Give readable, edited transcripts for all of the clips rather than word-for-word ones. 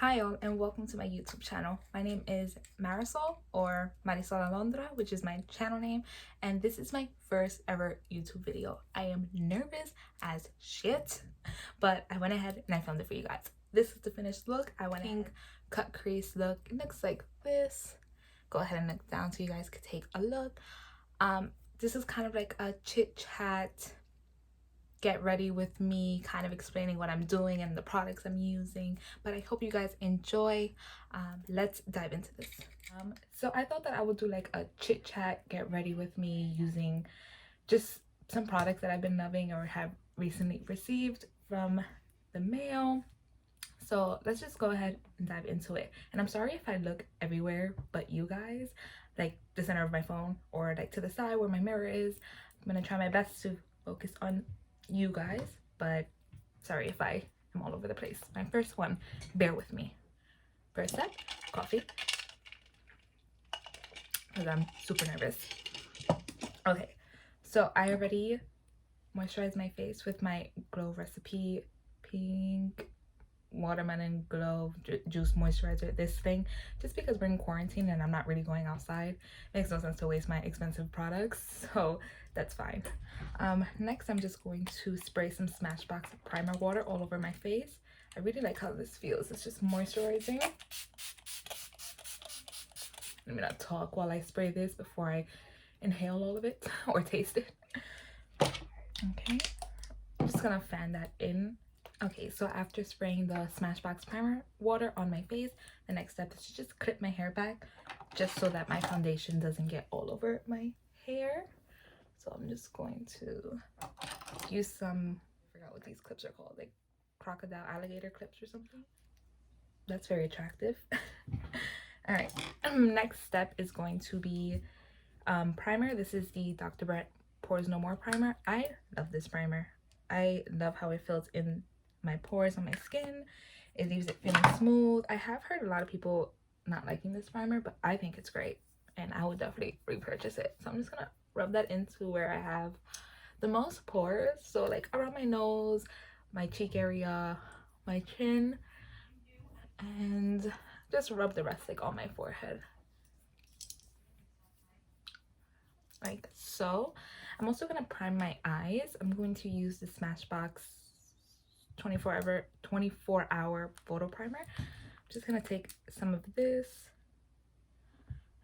Hi all and welcome to my YouTube channel. My name is Marisol or Marisol Alondra, which is my channel name, and this is my first ever YouTube video. I am nervous as shit, but I went ahead and I filmed it for you guys. This is the finished look. I went in cut crease look. It looks like this. Go ahead and look down so you guys could take a look. This is kind of like a chit chat, get ready with me, kind of explaining what I'm doing and the products I'm using, but I hope you guys enjoy. Let's dive into this. So I thought that I would do like a chit chat, get ready with me, using just some products that I've been loving or have recently received from the mail. So let's just go ahead and dive into it. And I'm sorry if I look everywhere but you guys, like the center of my phone or like to the side where my mirror is. I'm gonna try my best to focus on you guys, but sorry if I am all over the place. My first one, bear with me. First step, coffee, because I'm super nervous. Okay, so I already moisturized my face with my Glow Recipe Pink Watermelon Glow Juice Moisturizer. This thing, just because we're in quarantine and I'm not really going outside, it makes no sense to waste my expensive products, so that's fine. Next I'm just going to spray some Smashbox primer water all over my face. I really like how this feels. It's just moisturizing. Let me not talk while I spray this before I inhale all of it or taste it. Okay, I'm just gonna fan that in. Okay, so after spraying the Smashbox primer water on my face, the next step is to just clip my hair back, just so that my foundation doesn't get all over my hair. So I'm just going to use some, I forgot what these clips are called, like crocodile alligator clips or something. That's very attractive. All right, next step is going to be primer. This is the Dr. Brent Pores No More primer. I love this primer. I love how it feels in my pores on my skin. It leaves it feeling smooth. I have heard a lot of people not liking this primer, but I think it's great and I would definitely repurchase it. So I'm just gonna rub that into where I have the most pores, so like around my nose, my cheek area, my chin, and just rub the rest like on my forehead like so. I'm also gonna prime my eyes. I'm going to use the Smashbox 24-hour photo primer. I'm just gonna take some of this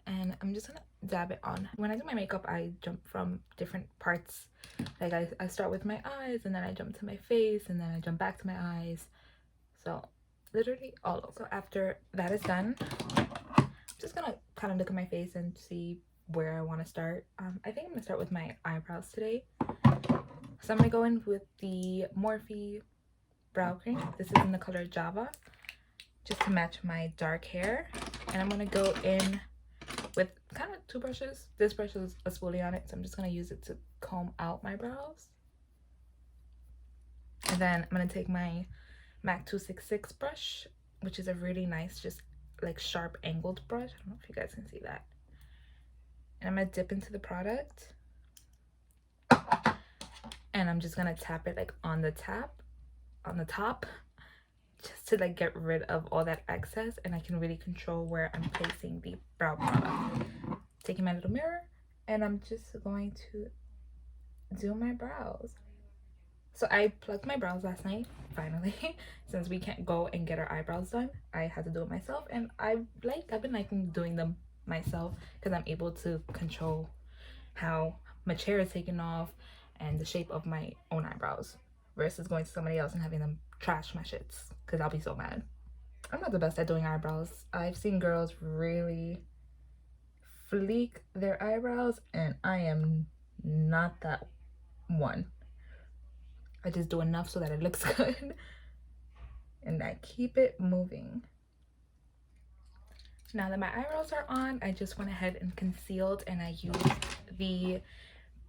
and I'm just gonna dab it on. When I do my makeup, I jump from different parts. Like I start with my eyes and then I jump to my face and then I jump back to my eyes. So literally all over. So after that is done, I'm just gonna kind of look at my face and see where I want to start. I think I'm gonna start with my eyebrows today. So I'm gonna go in with the Morphe brow cream. This is in the color Java, just to match my dark hair. And I'm gonna go in with kind of two brushes. This brush is a spoolie on it, so I'm just gonna use it to comb out my brows. And then I'm gonna take my MAC 266 brush, which is a really nice, just like sharp angled brush. I don't know if you guys can see that. And I'm gonna dip into the product and I'm just gonna tap it like on the top, just to like get rid of all that excess, and I can really control where I'm placing the brow product. Taking my little mirror and I'm just going to do my brows. So I plucked my brows last night, finally. Since we can't go and get our eyebrows done, I had to do it myself, and I've been liking doing them myself because I'm able to control how much hair is taken off and the shape of my own eyebrows versus going to somebody else and having them trash my shits, because I'll be so mad. I'm not the best at doing eyebrows. I've seen girls really fleek their eyebrows and I am not that one. I just do enough so that it looks good and I keep it moving. Now that my eyebrows are on, I just went ahead and concealed, and I used the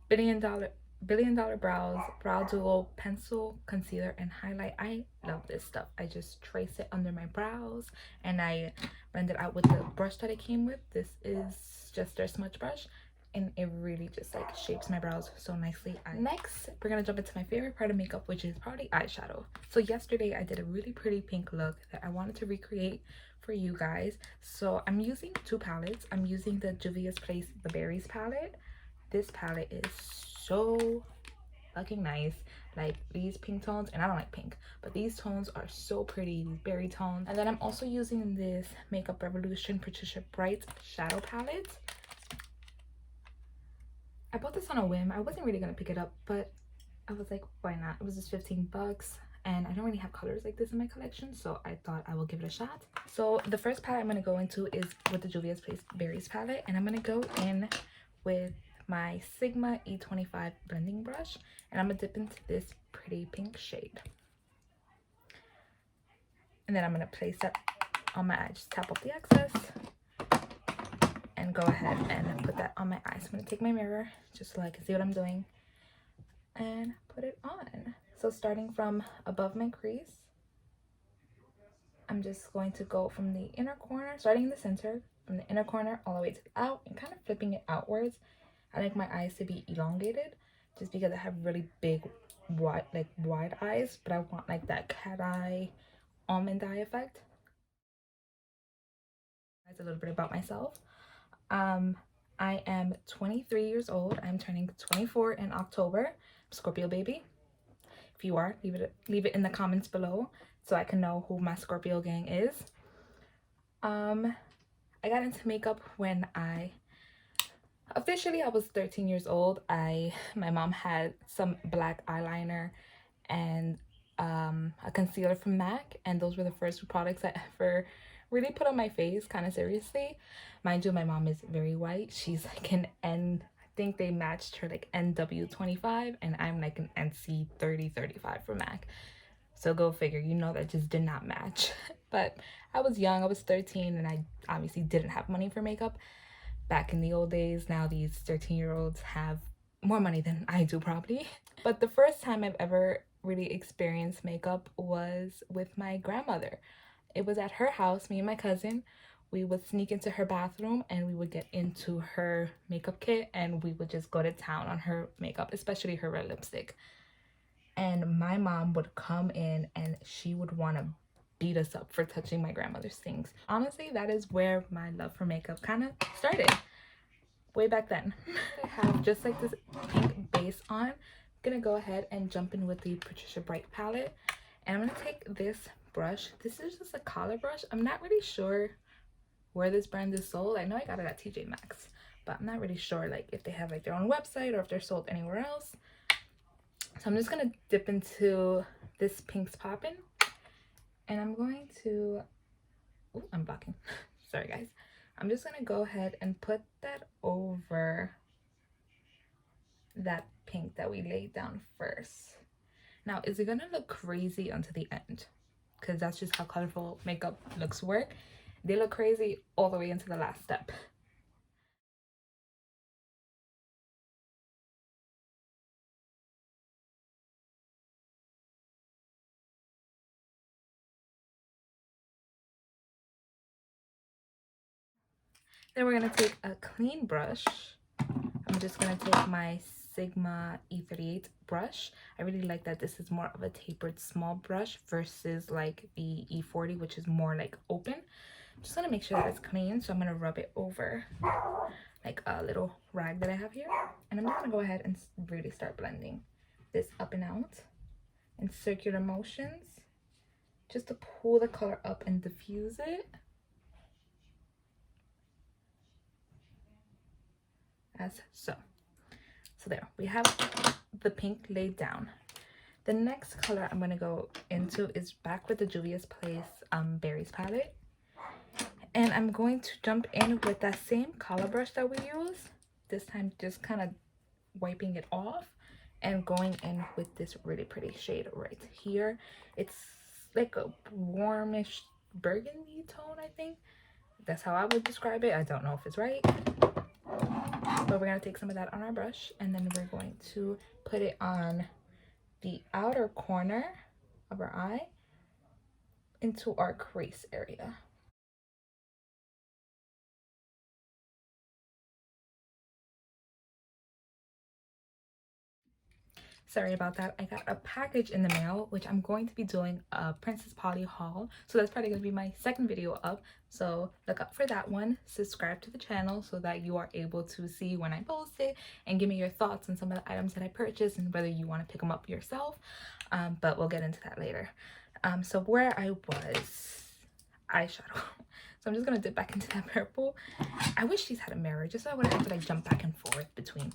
Billion Dollar Brows Brow Duo Pencil Concealer and Highlight. I love this stuff. I just trace it under my brows and I blend it out with the brush that it came with. This is just their smudge brush, and it really just like shapes my brows so nicely. Next, we're gonna jump into my favorite part of makeup, which is probably eyeshadow. So yesterday I did a really pretty pink look that I wanted to recreate for you guys. So I'm using two palettes. I'm using the Juvia's Place The Berries palette. This palette is so fucking nice. Like these pink tones, and I don't like pink, but these tones are so pretty, these berry tones. And then I'm also using this Makeup Revolution Patricia Bright shadow palette. I bought this on a whim. I wasn't really gonna pick it up, but I was like, why not? It was just 15 bucks, and I don't really have colors like this in my collection, so I thought I will give it a shot. So the first palette I'm gonna go into is with the Juvia's Place Berries palette, and I'm gonna go in with my Sigma E25 blending brush, and I'm gonna dip into this pretty pink shade. And then I'm gonna place that on my eye. Just tap off the excess and go ahead and put that on my eyes. I'm gonna take my mirror just so I can see what I'm doing and put it on. So starting from above my crease, I'm just going to go from the inner corner, starting in the center, from the inner corner all the way to the out, and kind of flipping it outwards. I like my eyes to be elongated just because I have really big wide eyes, but I want like that cat eye, almond eye effect. That's a little bit about myself. I am 23 years old. I'm turning 24 in October. Scorpio baby. If you are, leave it in the comments below so I can know who my Scorpio gang is. I got into makeup when I was 13 years old. My mom had some black eyeliner and a concealer from MAC, and those were the first products I ever really put on my face kind of seriously. Mind you, my mom is very white. She's like an N, I think they matched her like NW25, and I'm like an NC 3035 from MAC. So go figure, you know, that just did not match. But I was young, I was 13, and I obviously didn't have money for makeup back in the old days. Now these 13-year-olds have more money than I do probably. But the first time I've ever really experienced makeup was with my grandmother. It was at her house. Me and my cousin, we would sneak into her bathroom and we would get into her makeup kit, and we would just go to town on her makeup, especially her red lipstick. And my mom would come in and she would want to beat us up for touching my grandmother's things. Honestly, that is where my love for makeup kind of started, way back then. I have just like this pink base on. I'm gonna go ahead and jump in with the Patricia Bright palette, and I'm gonna take this brush. This is just a color brush. I'm not really sure where this brand is sold. I know I got it at TJ Maxx, but I'm not really sure like if they have like their own website or if they're sold anywhere else. So I'm just gonna dip into this Pink's Poppin', and I'm going to, oh, I'm blocking. Sorry guys. I'm just gonna go ahead and put that over that pink that we laid down first. Now, is it gonna look crazy until the end? Because that's just how colorful makeup looks work. They look crazy all the way into the last step. Then we're gonna take a clean brush. I'm just gonna take my Sigma E38 brush. I really like that this is more of a tapered small brush versus like the E40, which is more like open. I'm just gonna make sure that it's clean, so I'm gonna rub it over like a little rag that I have here, and I'm just gonna go ahead and really start blending this up and out in circular motions just to pull the color up and diffuse it. As so. So there, we have the pink laid down. The next color I'm going to go into is back with the Juvia's Place Berries palette. And I'm going to jump in with that same color brush that we use. This time just kind of wiping it off and going in with this really pretty shade right here. It's like a warmish burgundy tone, I think. That's how I would describe it. I don't know if it's right. But we're going to take some of that on our brush, and then we're going to put it on the outer corner of our eye into our crease area. Sorry about that. I got a package in the mail, which I'm going to be doing a Princess Polly haul. So that's probably going to be my second video up. So look up for that one. Subscribe to the channel so that you are able to see when I post it and give me your thoughts on some of the items that I purchased and whether you want to pick them up yourself. But we'll get into that later. So where I was, eyeshadow. So I'm just going to dip back into that purple. I wish these had a mirror just so I wouldn't have to like jump back and forth between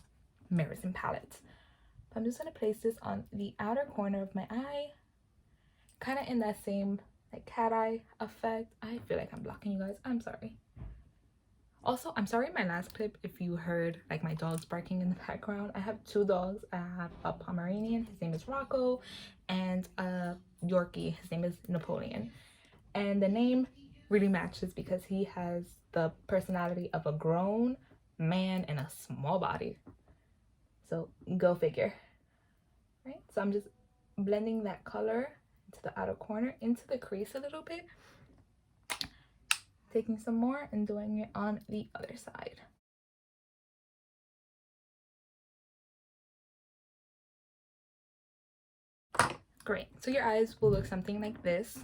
mirrors and palettes. I'm just going to place this on the outer corner of my eye, kind of in that same like cat eye effect. I feel like I'm blocking you guys. I'm sorry. Also, I'm sorry in my last clip if you heard like my dogs barking in the background. I have two dogs. I have a Pomeranian, his name is Rocco, and a Yorkie, his name is Napoleon. And the name really matches because he has the personality of a grown man in a small body. So go figure. Right, so I'm just blending that color into the outer corner, into the crease a little bit, taking some more and doing it on the other side. Great, so your eyes will look something like this.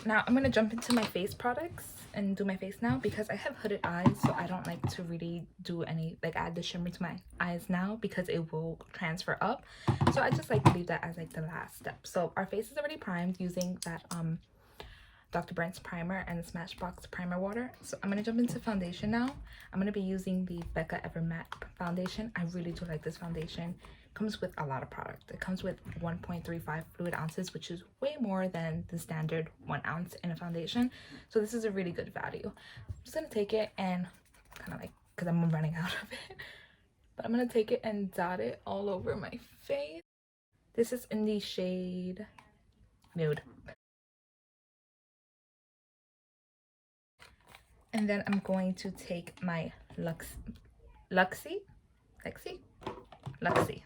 Now I'm gonna jump into my face products and do my face now because I have hooded eyes, so I don't like to really do any like add the shimmer to my eyes now because it will transfer up. So I just like to leave that as like the last step. So our face is already primed using that Dr. Brent's primer and the Smashbox primer water. So I'm gonna jump into foundation now. I'm gonna be using the Becca Ever Matte foundation. I really do like this foundation. Comes with a lot of product. It comes with 1.35 fluid ounces, which is way more than the standard 1 ounce in a foundation. So this is a really good value. I'm just gonna take it and kind of like, because I'm running out of it, but I'm gonna take it and dot it all over my face. This is in the shade Nude. And then I'm going to take my Luxie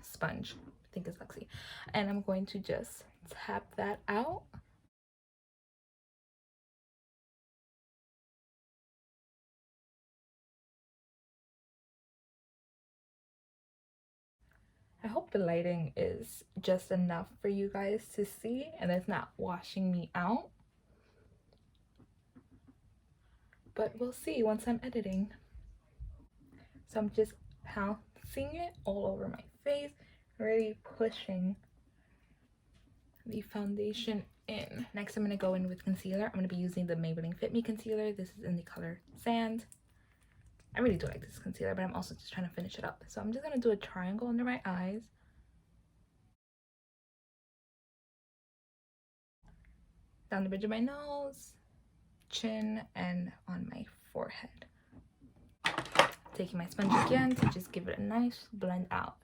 sponge, I think it's Luxie, and I'm going to just tap that out. I hope the lighting is just enough for you guys to see and it's not washing me out, but we'll see once I'm editing. So I'm just pouncing it all over my face, really pushing the foundation in. Next, I'm going to go in with concealer. I'm going to be using the Maybelline Fit Me concealer. This is in the color Sand. I really do like this concealer, but I'm also just trying to finish it up. So I'm just going to do a triangle under my eyes. Down the bridge of my nose, chin, and on my forehead. Taking my sponge again to just give it a nice blend out.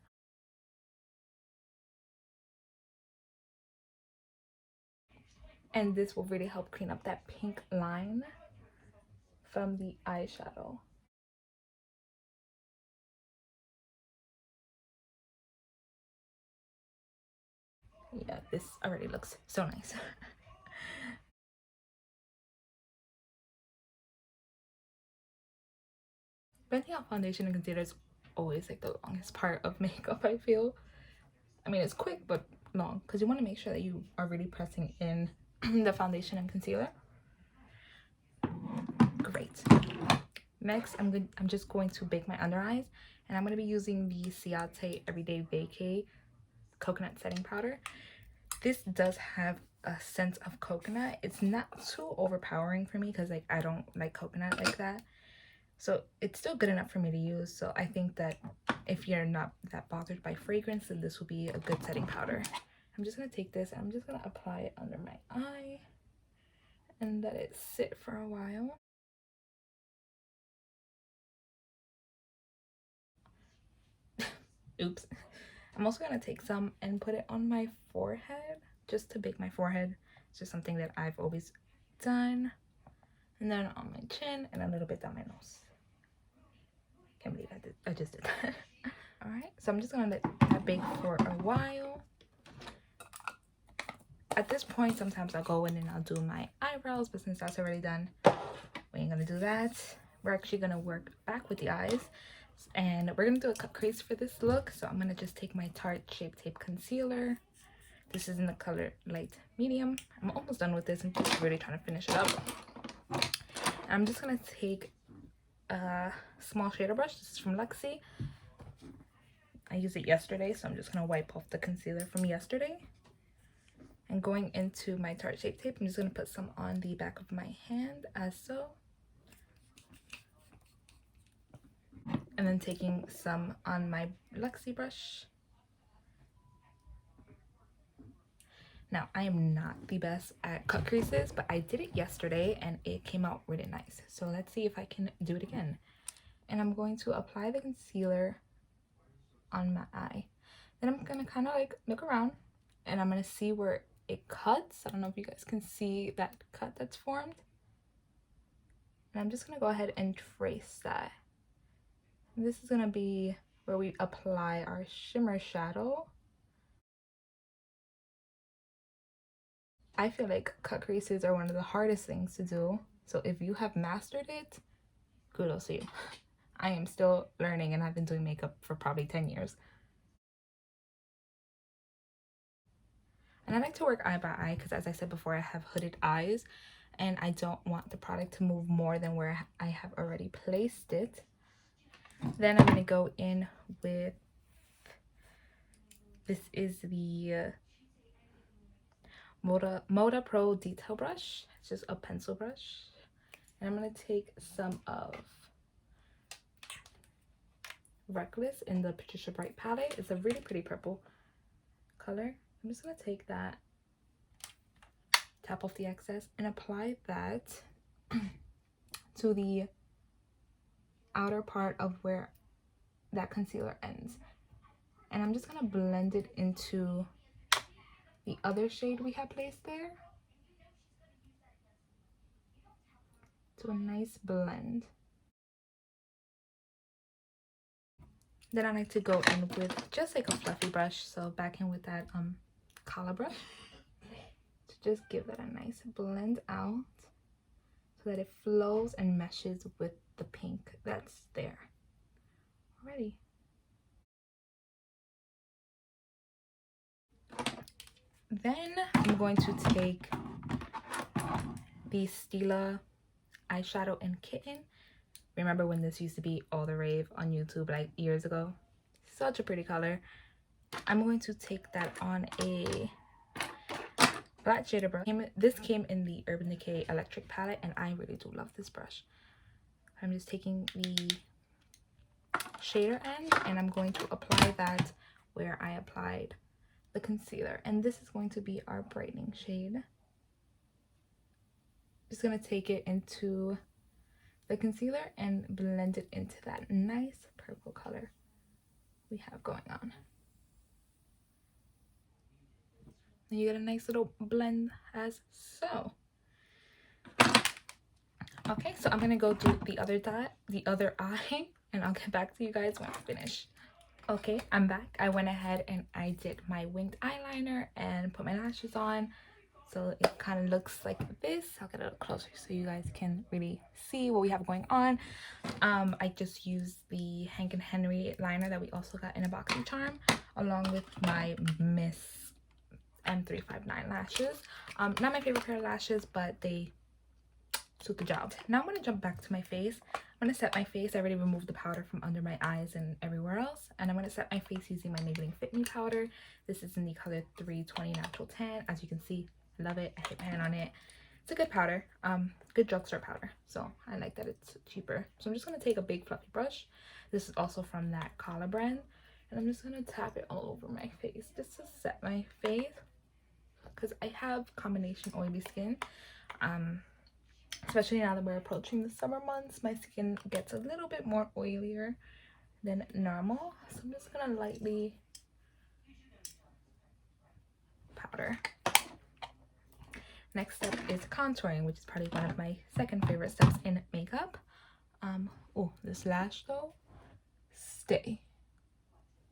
And this will really help clean up that pink line from the eyeshadow. Yeah, this already looks so nice. Blending out foundation and concealer is always like the longest part of makeup, I feel. I mean, it's quick but long because you want to make sure that you are really pressing in the foundation and concealer. Great. Next, I'm just going to bake my under eyes, and I'm going to be using the Ciate Everyday Vacay coconut setting powder. This does have a sense of coconut. It's not too overpowering for me because like I don't like coconut like that. So it's still good enough for me to use. So I think that if you're not that bothered by fragrance, then this will be a good setting powder. I'm just going to take this and I'm just going to apply it under my eye and let it sit for a while. Oops. I'm also going to take some and put it on my forehead just to bake my forehead. It's just something that I've always done. And then on my chin and a little bit down my nose. Can't believe I just did that. All right, so I'm just gonna let that bake for a while. At this point, sometimes I'll go in and I'll do my eyebrows, but since that's already done, we ain't gonna do that. We're actually gonna work back with the eyes. And we're gonna do a cut crease for this look. So I'm gonna just take my Tarte Shape Tape Concealer. This is in the color light medium. I'm almost done with this. I'm just really trying to finish it up. I'm just gonna take a small shader brush. This is from Luxie. I used it yesterday, so I'm just gonna wipe off the concealer from yesterday. And going into my Tarte Shape Tape, I'm just gonna put some on the back of my hand as so. And then taking some on my Luxie brush. Now, I am not the best at cut creases, but I did it yesterday and it came out really nice. So let's see if I can do it again. And I'm going to apply the concealer on my eye. Then I'm gonna kind of like look around and I'm gonna see where it cuts. I don't know if you guys can see that cut that's formed. And I'm just gonna go ahead and trace that. This is gonna be where we apply our shimmer shadow. I feel like cut creases are one of the hardest things to do. So if you have mastered it, kudos to you. I am still learning and I've been doing makeup for probably 10 years. And I like to work eye by eye because, as I said before, I have hooded eyes and I don't want the product to move more than where I have already placed it. Then I'm going to go in with, this is the Moda Pro Detail Brush. It's just a pencil brush. And I'm going to take some of Reckless in the Patricia Bright palette. It's a really pretty purple color. I'm just going to take that, tap off the excess, and apply that to the outer part of where that concealer ends. And I'm just going to blend it into the other shade we have placed there to a nice blend. Then I like to go in with just like a fluffy brush, so back in with that color brush to just give that a nice blend out so that it flows and meshes with the pink that's there already. Then I'm going to take the Stila eyeshadow in Kitten. Remember when this used to be all the rave on YouTube like years ago? Such a pretty color. I'm going to take that on a black shader brush. This came in the Urban Decay Electric palette and I really do love this brush. I'm just taking the shader end and I'm going to apply that where I applied the concealer. And this is going to be our brightening shade. Just going to take it into the concealer and blend it into that nice purple color we have going on. And you get a nice little blend as so. Okay, so I'm gonna go do the other eye, and I'll get back to you guys when I finish. Okay, I'm back. I went ahead and I did my winged eyeliner and put my lashes on. So it kind of looks like this. I'll get a little closer so you guys can really see what we have going on. I just used the Hank & Henry liner that we also got in a BoxyCharm, along with my Miss M359 lashes. Not my favorite pair of lashes, but they suit the job. Now I'm going to jump back to my face. I'm going to set my face. I already removed the powder from under my eyes and everywhere else. And I'm going to set my face using my Maybelline Fit Me powder. This is in the color 320 Natural Tan. As you can see, I love it. I hit pan on it. It's a good powder. Good drugstore powder. So I like that it's cheaper. So I'm just going to take a big fluffy brush. This is also from that Kala brand. And I'm just going to tap it all over my face just to set my face. Because I have combination oily skin. Especially now that we're approaching the summer months, my skin gets a little bit more oilier than normal. So I'm just gonna lightly powder. Next step is contouring, which is probably one of my second favorite steps in makeup. Oh, this lash though, stay.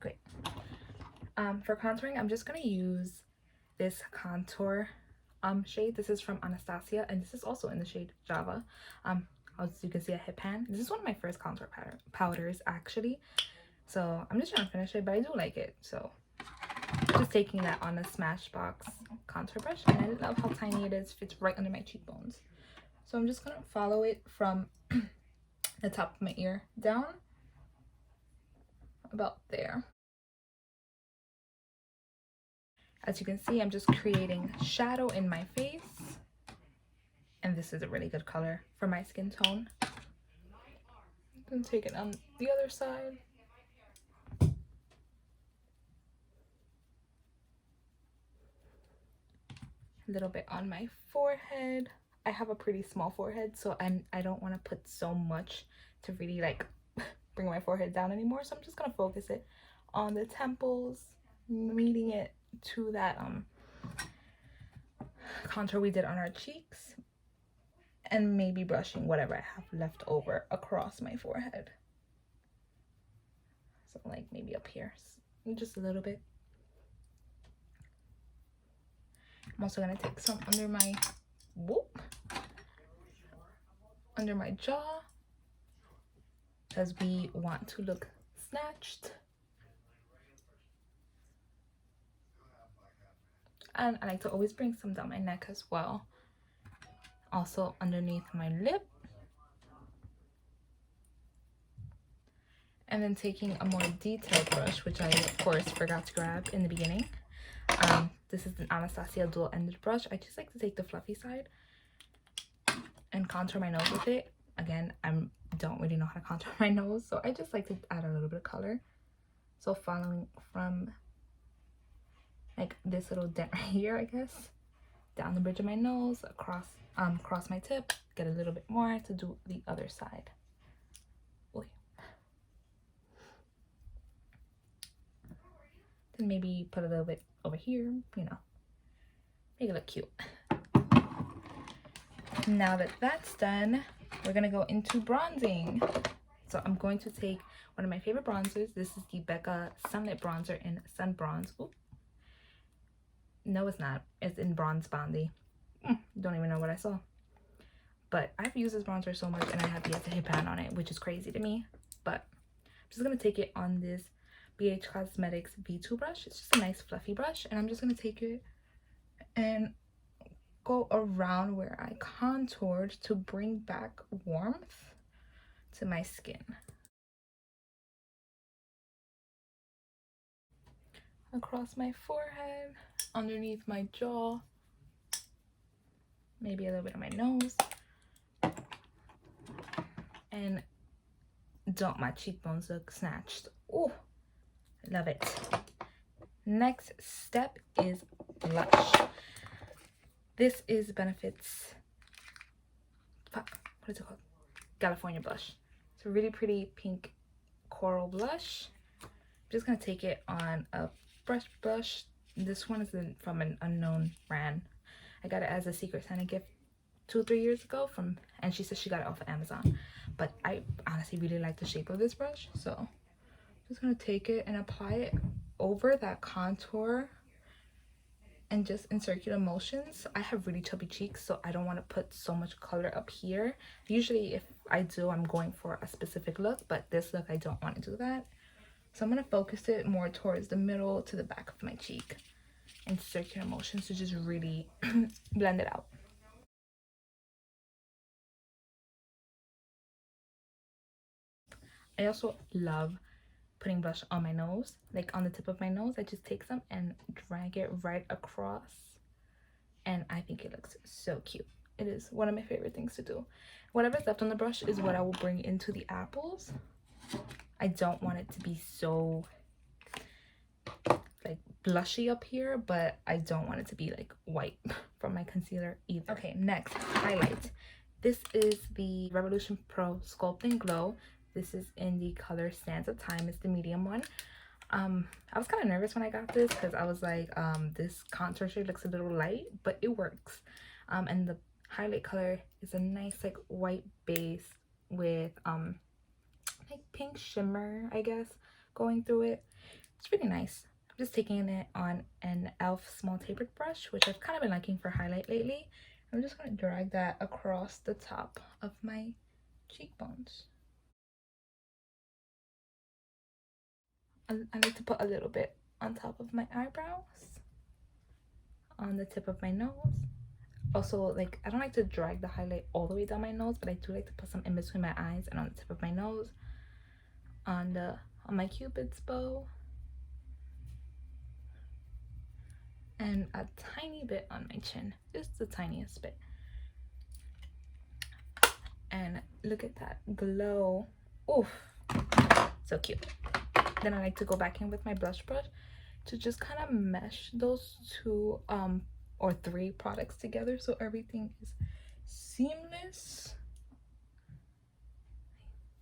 Great. For contouring, I'm just gonna use this contour shade. This is from Anastasia and this is also in the shade Java. As you can see, a hip pan. This is one of my first contour powders actually, so I'm just trying to finish it, but I do like it. So just taking that on a Smashbox contour brush, and I love how tiny it is. Fits right under my cheekbones. So I'm just gonna follow it from the top of my ear down about there. As you can see, I'm just creating shadow in my face, and this is a really good color for my skin tone. Then take it on the other side. A little bit on my forehead. I have a pretty small forehead, so I don't want to put so much to really like bring my forehead down anymore. So I'm just gonna focus it on the temples, meeting it to that contour we did on our cheeks, and maybe brushing whatever I have left over across my forehead. So like maybe up here, just a little bit. I'm also gonna take some under my jaw, because we want to look snatched. And I like to always bring some down my neck as well. Also underneath my lip. And then taking a more detailed brush, which I of course forgot to grab in the beginning. This is an Anastasia dual-ended brush. I just like to take the fluffy side and contour my nose with it. Again, I don't really know how to contour my nose, so I just like to add a little bit of color. So following from like this little dent right here, I guess, down the bridge of my nose, across my tip, get a little bit more to do the other side. Oy. Then maybe put a little bit over here, you know, make it look cute. Now that that's done, we're gonna go into bronzing. So I'm going to take one of my favorite bronzers. This is the Becca Sunlit Bronzer in Sun Bronze. Ooh. No, it's not. It's in Bronze Bondi. Don't even know what I saw. But I've used this bronzer so much, and I have yet to hit pan on it, which is crazy to me. But I'm just gonna take it on this BH Cosmetics V2 brush. It's just a nice fluffy brush, and I'm just gonna take it and go around where I contoured to bring back warmth to my skin. Across my forehead, underneath my jaw, maybe a little bit on my nose, and don't my cheekbones look snatched? Oh, love it. Next step is blush. This is Benefit's, what is it called? California blush. It's a really pretty pink coral blush. I'm just gonna take it on a brush. This one is from an unknown brand. I got it as a Secret Santa gift 2 or 3 years ago and she said she got it off of Amazon. But I honestly really like the shape of this brush, so I'm just gonna take it and apply it over that contour and just in circular motions. I have really chubby cheeks, so I don't want to put so much color up here. Usually if I do, I'm going for a specific look, but this look I don't want to do that. So I'm going to focus it more towards the middle to the back of my cheek in circular motions to just really blend it out. I also love putting blush on my nose, like on the tip of my nose. I just take some and drag it right across, and I think it looks so cute. It is one of my favorite things to do. Whatever's left on the brush is what I will bring into the apples. I don't want it to be so like blushy up here, but I don't want it to be like white from my concealer either. Okay, next, highlight. This is the Revolution Pro Sculpting Glow. This is in the color Sands of Time. It's the medium one. I was kind of nervous when I got this because I was like, this contour shade looks a little light, but it works. And the highlight color is a nice like white base with like pink shimmer, I guess, going through it. It's really nice. I'm just taking it on an e.l.f. small tapered brush, which I've kind of been liking for highlight lately. I'm just going to drag that across the top of my cheekbones. I like to put a little bit on top of my eyebrows, on the tip of my nose. Also, like, I don't like to drag the highlight all the way down my nose, but I do like to put some in between my eyes and on the tip of my nose, on my cupid's bow, and a tiny bit on my chin, just the tiniest bit. And look at that glow. Oof, so cute. Then I like to go back in with my blush brush to just kind of mesh those two or three products together so everything is seamless.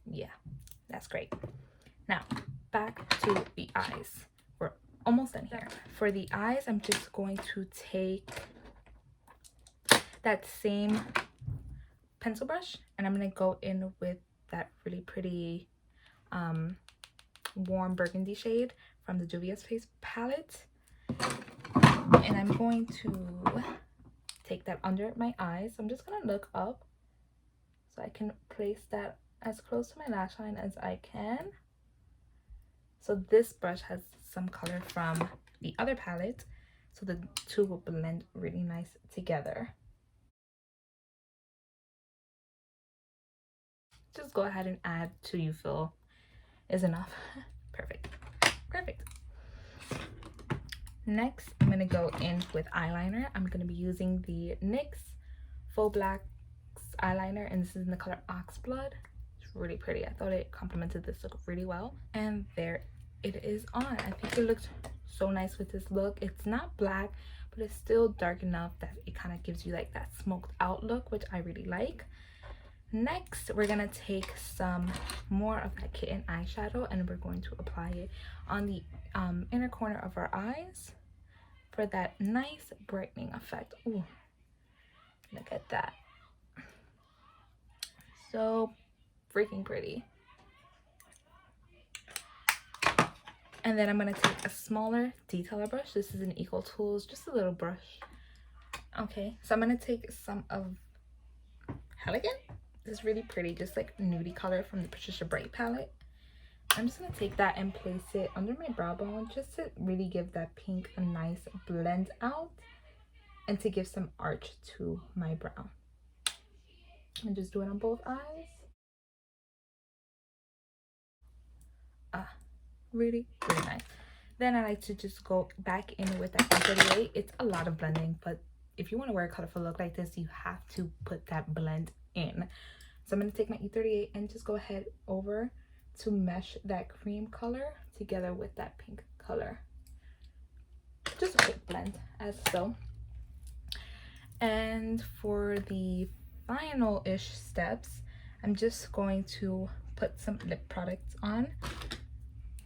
Yeah, that's great. Now back to the eyes. We're almost done here. For the eyes, I'm just going to take that same pencil brush and I'm going to go in with that really pretty warm burgundy shade from the Juvia's Face palette, and I'm going to take that under my eyes. I'm just gonna look up so I can place that as close to my lash line as I can. So this brush has some color from the other palette, so the two will blend really nice together. Just go ahead and add till you feel is enough. Perfect. Perfect. Next, I'm going to go in with eyeliner. I'm going to be using the NYX Faux Blacks eyeliner, and this is in the color Oxblood. It's really pretty. I thought it complemented this look really well. And there it is on. I think it looks so nice with this look. It's not black, but it's still dark enough that it kind of gives you like that smoked out look, which I really like. Next, we're gonna take some more of that kitten eyeshadow and we're going to apply it on the inner corner of our eyes for that nice brightening effect. Ooh, look at that. So freaking pretty. And then I'm gonna take a smaller detailer brush. This is an Eco Tools, just a little brush. Okay, so I'm gonna take some of Elegant. This is really pretty, just like nudie color from the Patricia Bright palette. I'm just gonna take that and place it under my brow bone just to really give that pink a nice blend out and to give some arch to my brow. And just do it on both eyes. Really, really nice. Then I like to just go back in with that E38. It's a lot of blending, but if you want to wear a colorful look like this, you have to put that blend in. So I'm going to take my E38 and just go ahead over to mesh that cream color together with that pink color. Just a quick blend as so. And for the final-ish steps, I'm just going to put some lip products on.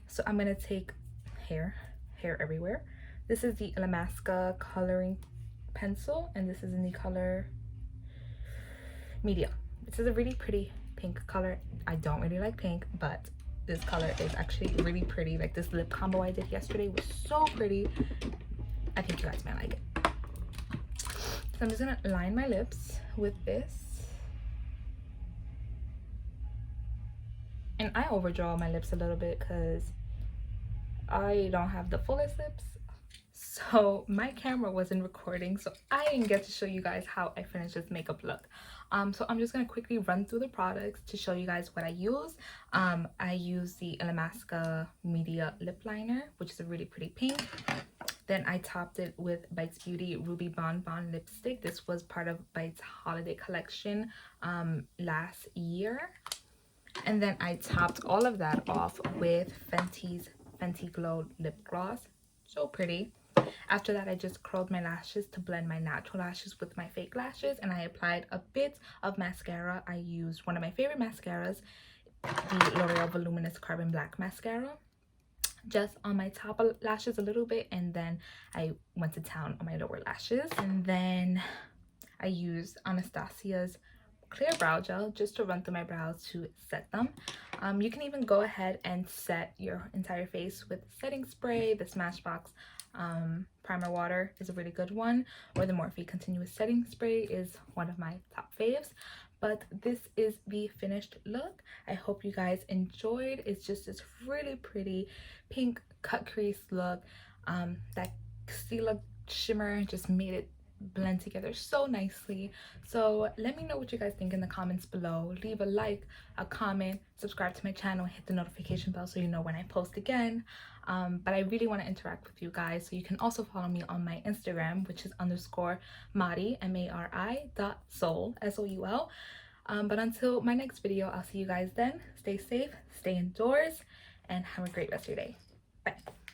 So I'm going to take hair everywhere. This is the Illamasqua coloring pencil, and this is in the color medium. This is a really pretty pink color. I don't really like pink, but this color is actually really pretty. Like this lip combo I did yesterday was so pretty. I think you guys might like it. So I'm just gonna line my lips with this. And I overdraw my lips a little bit because I don't have the fullest lips. So my camera wasn't recording, so I didn't get to show you guys how I finished this makeup look. So I'm just gonna quickly run through the products to show you guys what I use. I use the Illamasqua Media Lip Liner, which is a really pretty pink. Then I topped it with Bites Beauty Ruby Bon Bon lipstick. This was part of Bites holiday collection last year. And then I topped all of that off with Fenty's Fenty Glow lip gloss. So pretty. After that, I just curled my lashes to blend my natural lashes with my fake lashes, and I applied a bit of mascara. I used one of my favorite mascaras, the L'Oreal Voluminous Carbon Black Mascara, just on my top lashes a little bit, and then I went to town on my lower lashes. And then I used Anastasia's clear brow gel just to run through my brows to set them. You can even go ahead and set your entire face with setting spray. The Smashbox primer water is a really good one, or the Morphe continuous setting spray is one of my top faves. but this is the finished look. I hope you guys enjoyed. It's just this really pretty pink cut crease look. That Stila shimmer just made it blend together so nicely. So let me know what you guys think in the comments below. Leave a like, a comment, subscribe to my channel, hit the notification bell so you know when I post again. But I really want to interact with you guys, so you can also follow me on my Instagram, which is _Mari, MARI.soul, SOUL. But until my next video, I'll see you guys then. Stay safe, stay indoors, and have a great rest of your day. Bye.